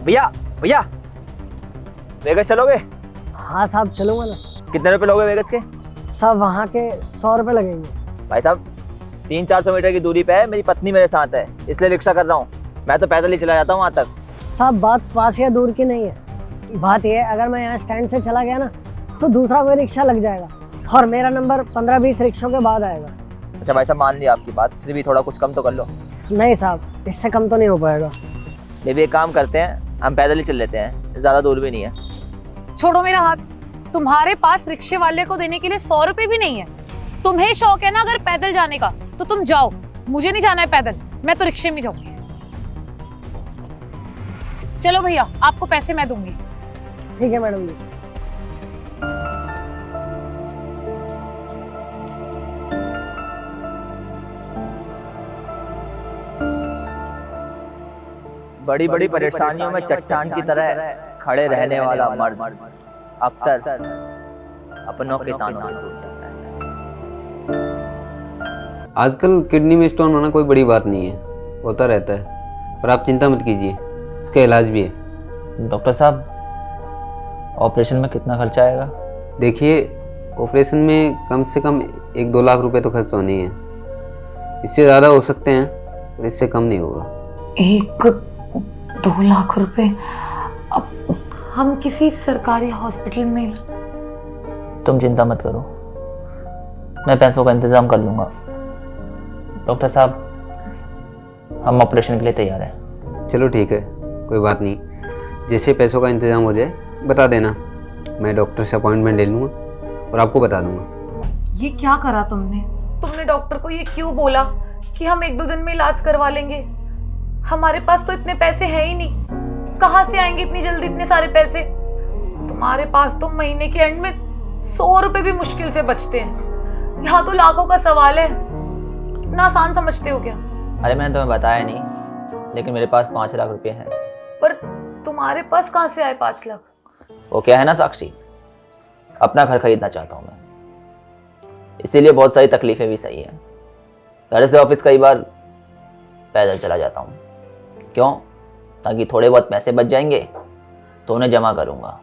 भैया भैया, वेगस चलोगे? हाँ साहब चलूंगा ना। कितने रुपए लोगे वेगस के? सब वहाँ के 100 रुपये लगेंगे। भाई साहब 300-400 मीटर की दूरी पे है, मेरी पत्नी मेरे साथ है, इसलिए रिक्शा कर रहा हूँ। मैं तो पैदल ही चला जाता हूँ वहाँ तक। साहब बात पास या दूर की नहीं है, बात यह है अगर मैं यहाँ स्टैंड से चला गया ना तो दूसरा कोई रिक्शा लग जाएगा और मेरा नंबर 15-20 रिक्शों के बाद आएगा। अच्छा भाई साहब, मान लिया आपकी बात, फिर भी थोड़ा कुछ कम तो कर लो। नहीं साहब, इससे कम तो नहीं हो पाएगा। ये भी एक काम करते हैं, हम पैदल ही चल लेते हैं, ज़्यादा दूर भी नहीं है। छोड़ो मेरा हाथ। तुम्हारे पास रिक्शे वाले को देने के लिए 100 रुपए भी नहीं है। तुम्हें शौक है ना अगर पैदल जाने का तो तुम जाओ, मुझे नहीं जाना है पैदल, मैं तो रिक्शे में जाऊंगी। चलो भैया, आपको पैसे मैं दूंगी। ठीक है मैडम जी। बड़ी बड़ी परेशानियों में चट्टान की तरह खड़े रहने वाला मर्द अक्सर अपनों के तानों से टूट जाता है। आजकल किडनी में स्टोन होना कोई बड़ी बात नहीं है, होता रहता है, पर आप चिंता मत कीजिए, इसका इलाज भी है। डॉक्टर साहब, ऑपरेशन में कितना खर्चा आएगा? देखिए, ऑपरेशन में कम से कम 1-2 लाख रुपए तो खर्च होने ही है। इससे ज़्यादा हो सकते हैं और इससे कम नहीं होगा। 1-2 लाख रुपए? अब हम किसी सरकारी हॉस्पिटल में। तुम चिंता मत करो, मैं पैसों का इंतजाम कर लूँगा। डॉक्टर साहब, हम ऑपरेशन के लिए तैयार हैं। चलो ठीक है, कोई बात नहीं, जैसे पैसों का इंतजाम हो जाए बता देना, मैं डॉक्टर से अपॉइंटमेंट ले लूँगा और आपको बता दूँगा। ये क्या करा तुमने? तुमने डॉक्टर को ये क्यों बोला कि हम 1-2 दिन में इलाज करवा लेंगे? हमारे पास तो इतने पैसे हैं ही नहीं, कहाँ से आएंगे इतनी जल्दी इतने सारे पैसे? तुम्हारे पास तो महीने के एंड में 100 रुपए भी मुश्किल से बचते हैं, यहाँ तो लाखों का सवाल है। इतना आसान समझते हो क्या? अरे मैंने तुम्हें बताया नहीं, लेकिन मेरे पास 5 लाख रुपए हैं। पर तुम्हारे पास कहाँ से आए 5 लाख? वो क्या है ना साक्षी, अपना घर खरीदना चाहता हूँ मैं, इसीलिए बहुत सारी तकलीफें भी सही है। घर से ऑफिस कई बार पैदल चला जाता हूँ। क्यों? ताकि थोड़े बहुत पैसे बच जाएंगे तो उन्हें जमा करूँगा।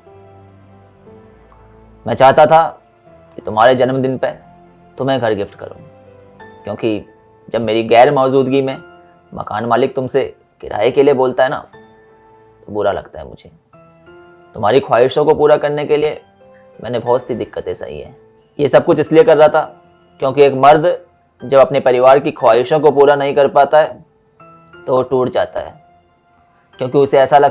मैं चाहता था कि तुम्हारे जन्मदिन पे तुम्हें घर गिफ्ट करूँ, क्योंकि जब मेरी गैर मौजूदगी में मकान मालिक तुमसे किराए के लिए बोलता है ना, तो बुरा लगता है मुझे। तुम्हारी ख्वाहिशों को पूरा करने के लिए मैंने बहुत सी दिक्कतें सही है। ये सब कुछ इसलिए कर रहा था क्योंकि एक मर्द जब अपने परिवार की ख्वाहिशों को पूरा नहीं कर पाता है तो वो टूट जाता है, क्योंकि उसे ऐसा लगता